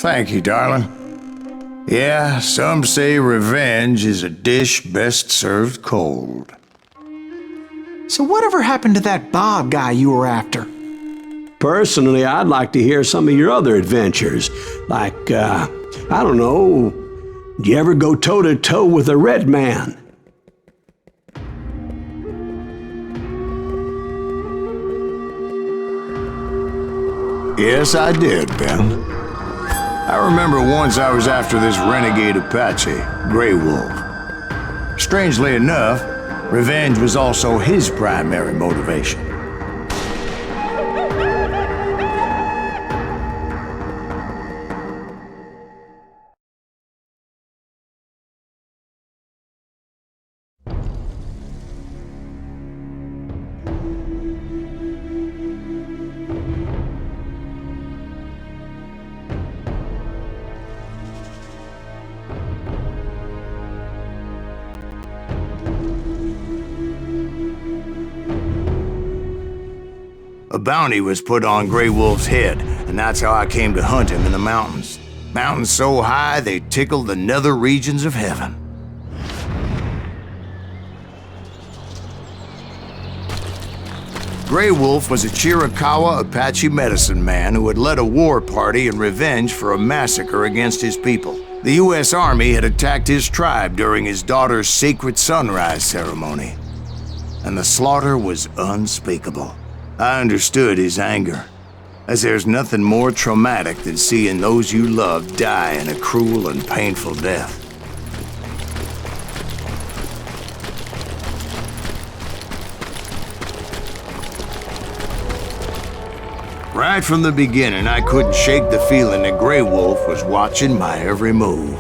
Thank you, darling. Yeah, some say revenge is a dish best served cold. So whatever happened to that Bob guy you were after? Personally, I'd like to hear some of your other adventures. Like, I don't know, do you ever go toe-to-toe with a red man? Yes, I did, Ben. I remember once I was after this renegade Apache, Grey Wolf. Strangely enough, revenge was also his primary motivation. A bounty was put on Grey Wolf's head, and that's how I came to hunt him in the mountains. Mountains so high they tickled the nether regions of heaven. Grey Wolf was a Chiricahua Apache medicine man who had led a war party in revenge for a massacre against his people. The U.S. Army had attacked his tribe during his daughter's sacred sunrise ceremony, and the slaughter was unspeakable. I understood his anger, as there's nothing more traumatic than seeing those you love die in a cruel and painful death. Right from the beginning, I couldn't shake the feeling that Grey Wolf was watching my every move.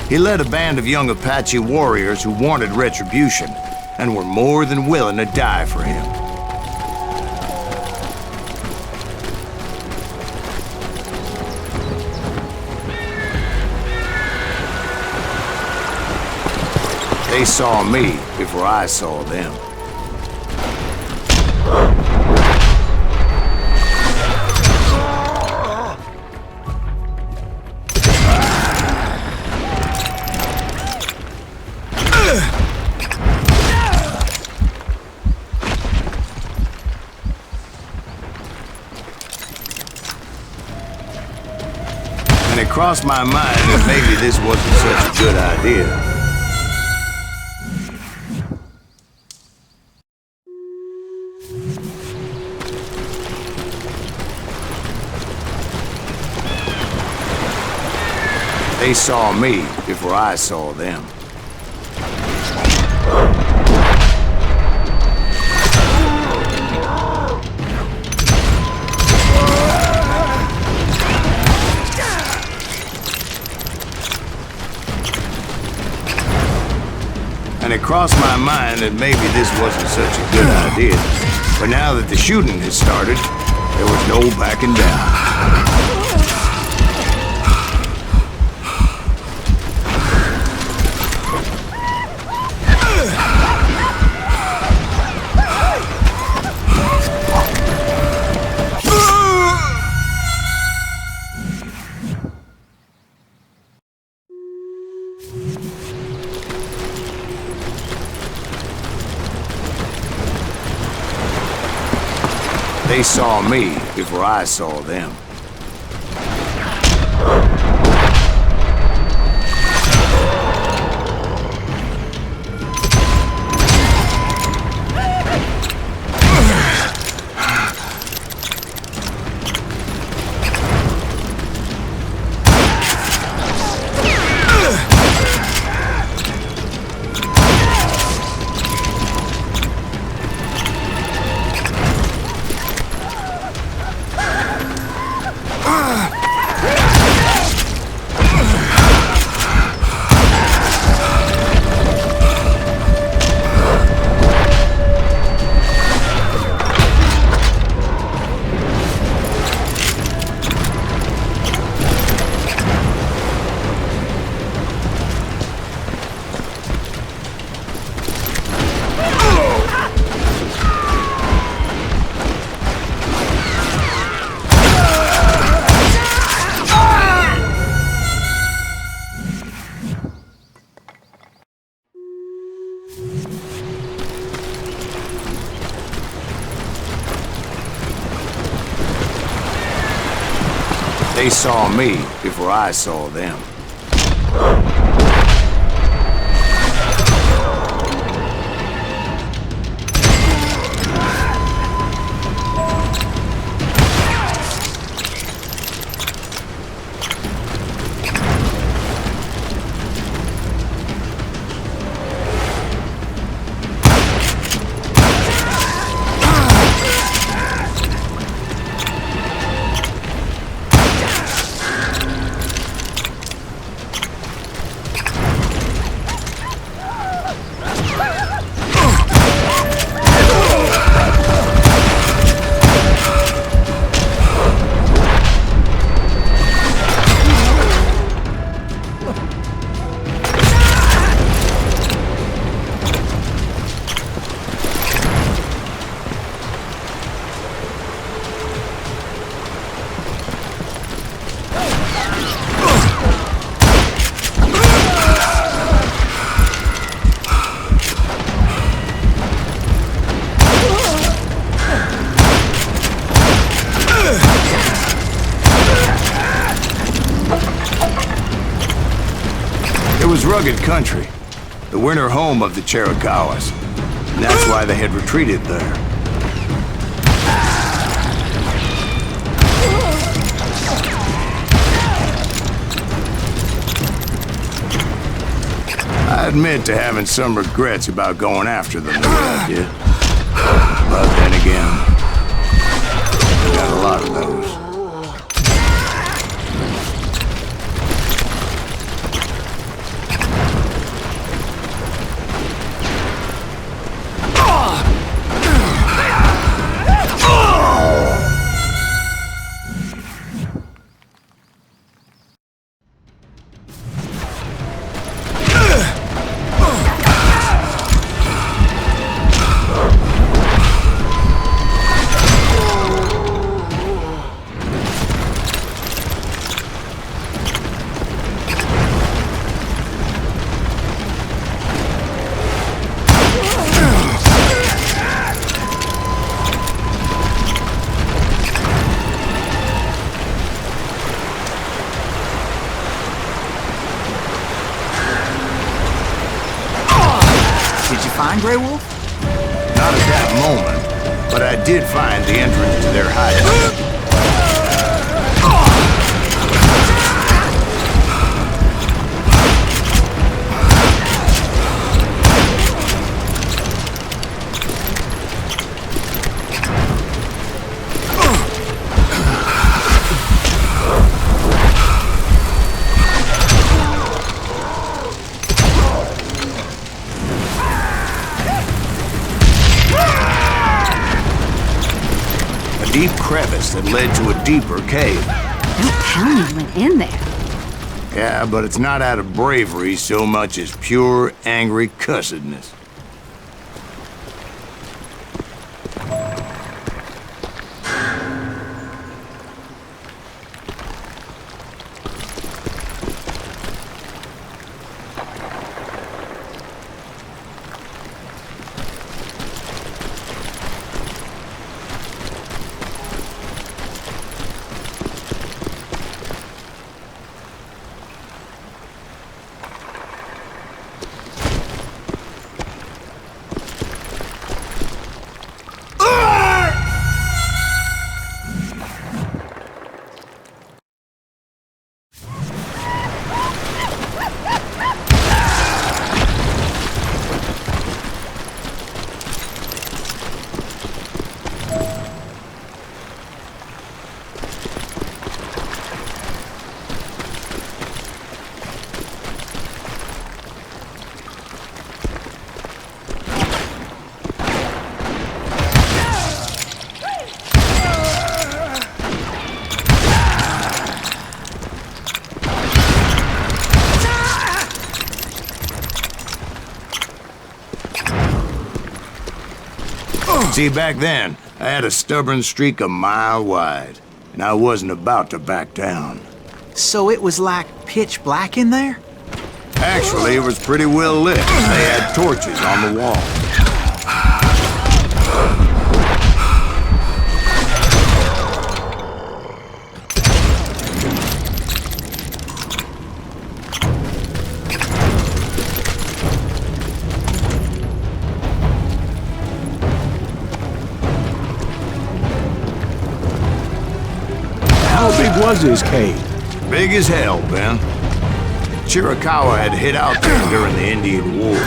He led a band of young Apache warriors who wanted retribution and were more than willing to die for him. They saw me before I saw them. And it crossed my mind that maybe this wasn't such a good idea. They saw me before I saw them. And it crossed my mind that maybe this wasn't such a good idea. But now that the shooting had started, there was no backing down. They saw me before I saw them. they saw me before I saw them. It was rugged country, the winter home of the Chiricahuas, and that's why they had retreated there. I admit to having some regrets about going after them the way I did. But then again, I got a lot of those. Did you find Grey Wolf? Not at that moment, but I did find the entrance to their hideout. Deep crevice that led to a deeper cave. Don't tell me you went in there. Yeah, but it's not out of bravery so much as pure, angry cussedness. See, back then, I had a stubborn streak a mile wide, and I wasn't about to back down. So it was like pitch black in there? Actually, it was pretty well lit. They had torches on the wall. How big was his cave? Big as hell, Ben. Chiricahua had hid out there during the Indian Wars.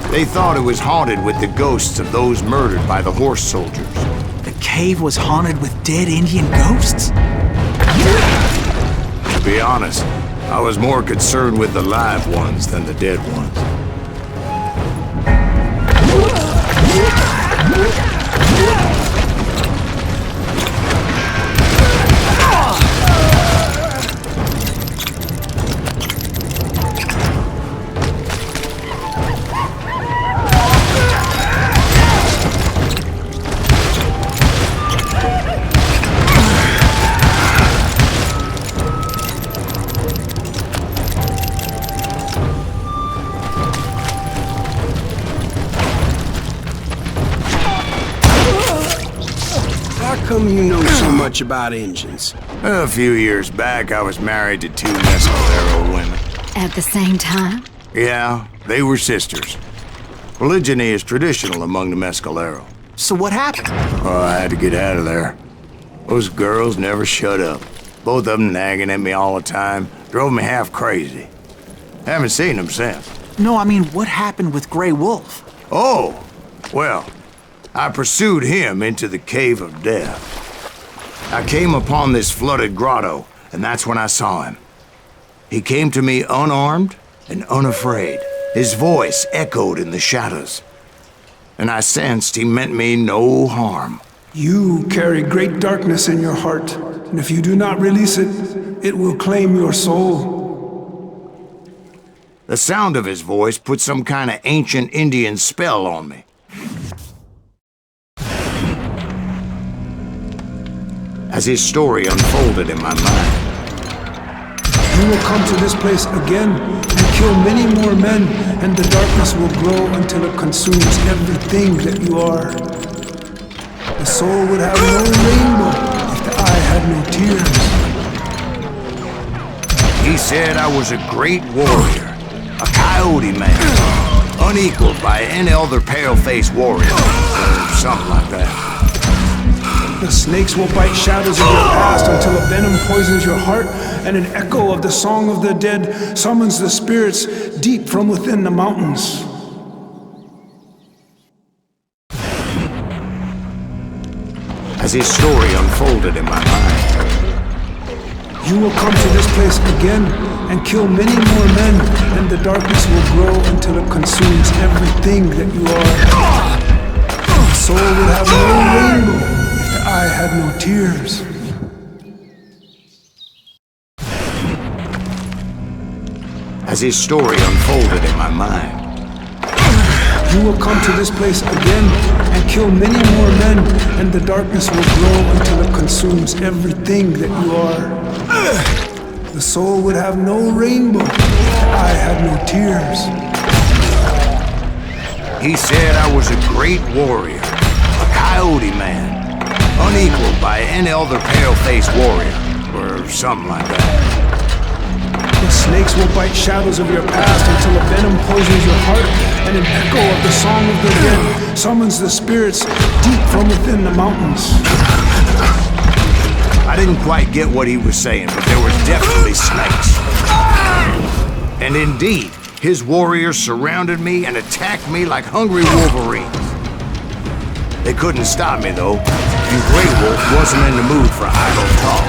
They thought it was haunted with the ghosts of those murdered by the horse soldiers. The cave was haunted with dead Indian ghosts? To be honest, I was more concerned with the live ones than the dead ones. How come you know so much about engines? A few years back, I was married to 2 Mescalero women. At the same time? Yeah, they were sisters. Polygyny is traditional among the Mescalero. So what happened? Oh, I had to get out of there. Those girls never shut up. Both of them nagging at me all the time. Drove me half crazy. Haven't seen them since. No, I mean, what happened with Grey Wolf? Oh, well, I pursued him into the Cave of Death. I came upon this flooded grotto, and that's when I saw him. He came to me unarmed and unafraid. His voice echoed in the shadows, and I sensed he meant me no harm. You carry great darkness in your heart, and if you do not release it, it will claim your soul. The sound of his voice put some kind of ancient Indian spell on me. As his story unfolded in my mind, You will come to this place again and kill many more men, and the darkness will grow until it consumes everything that you are. The soul would have no rainbow if the eye had no tears. he said I was a great warrior, a coyote man, unequaled by any other pale-faced warrior, or something like that. The snakes will bite shadows of your past until a venom poisons your heart, and an echo of the song of the dead summons the spirits deep from within the mountains. As his story unfolded in my mind, You will come to this place again and kill many more men, and the darkness will grow until it consumes everything that you are. The soul will have no rainbow if the eye had no tears. as his story unfolded in my mind, You will come to this place again and kill many more men, and the darkness will grow until it consumes everything that you are. The soul would have no rainbow if the eye had no tears. he said I was a great warrior, a coyote man, unequaled by any other pale-faced warrior, or something like that. The snakes will bite shadows of your past until a venom poisons your heart, and an echo of the song of the dead summons the spirits deep from within the mountains. I didn't quite get what he was saying, but there was definitely snakes. And indeed, his warriors surrounded me and attacked me like hungry wolverines. They couldn't stop me, though, and Grey Wolf wasn't in the mood for idle talk.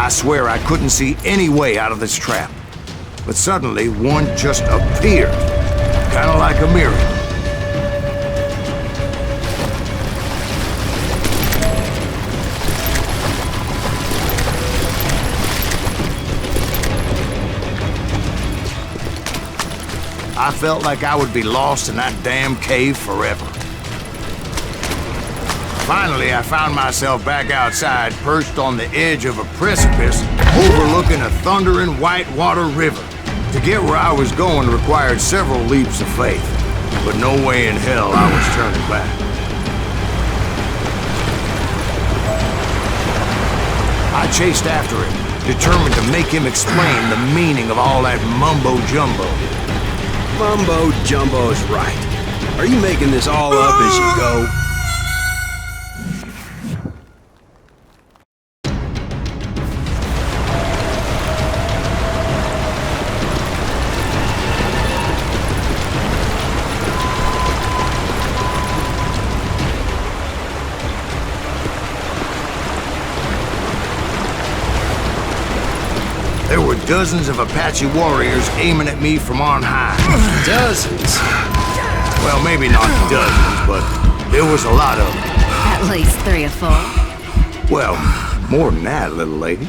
I swear I couldn't see any way out of this trap. But suddenly, one just appeared, kind of like a miracle. I felt like I would be lost in that damn cave forever. Finally, I found myself back outside, perched on the edge of a precipice, overlooking a thundering whitewater river. To get where I was going required several leaps of faith, but no way in hell I was turning back. I chased after him, determined to make him explain the meaning of all that mumbo-jumbo. Mumbo-jumbo's right. Are you making this all up as you go? There were dozens of Apache warriors aiming at me from on high. Dozens? Well, maybe not dozens, but there was a lot of them. At least 3 or 4. Well, more than that, little lady.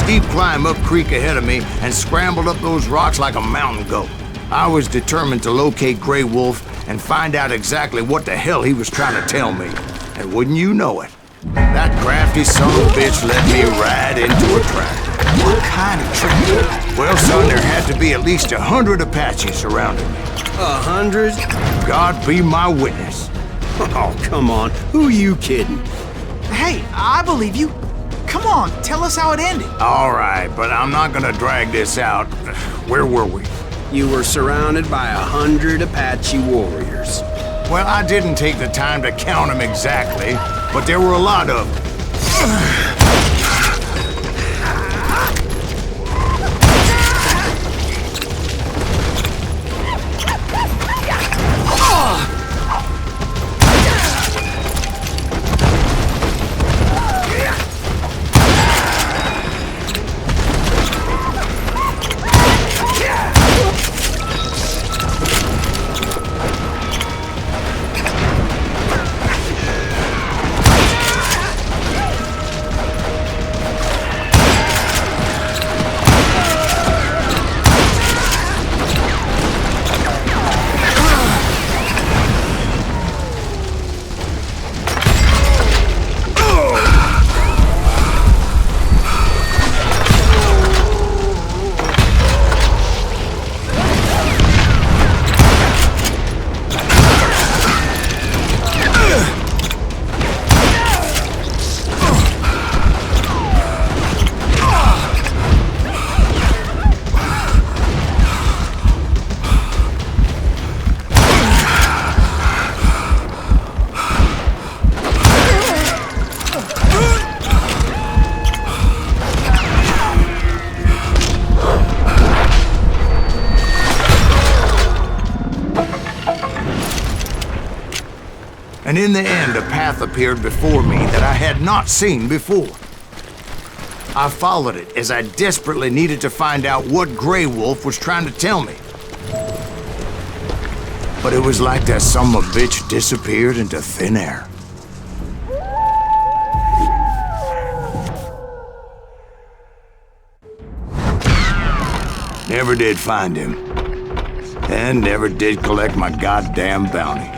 Steep climb up creek ahead of me and scrambled up those rocks like a mountain goat. I was determined to locate Grey Wolf and find out exactly what the hell he was trying to tell me. And wouldn't you know it, that crafty son of a bitch led me right into a trap. What kind of trap? Well, son, there had to be at least 100 Apaches surrounding me. 100? God be my witness. Oh, come on. Who are you kidding? Hey, I believe you. Come on, tell us how it ended. All right, but I'm not gonna drag this out. Where were we? You were surrounded by 100 Apache warriors. Well, I didn't take the time to count them exactly, but there were a lot of them. And in the end, a path appeared before me that I had not seen before. I followed it as I desperately needed to find out what Grey Wolf was trying to tell me. But it was like that son of a bitch disappeared into thin air. Never did find him. And never did collect my goddamn bounty.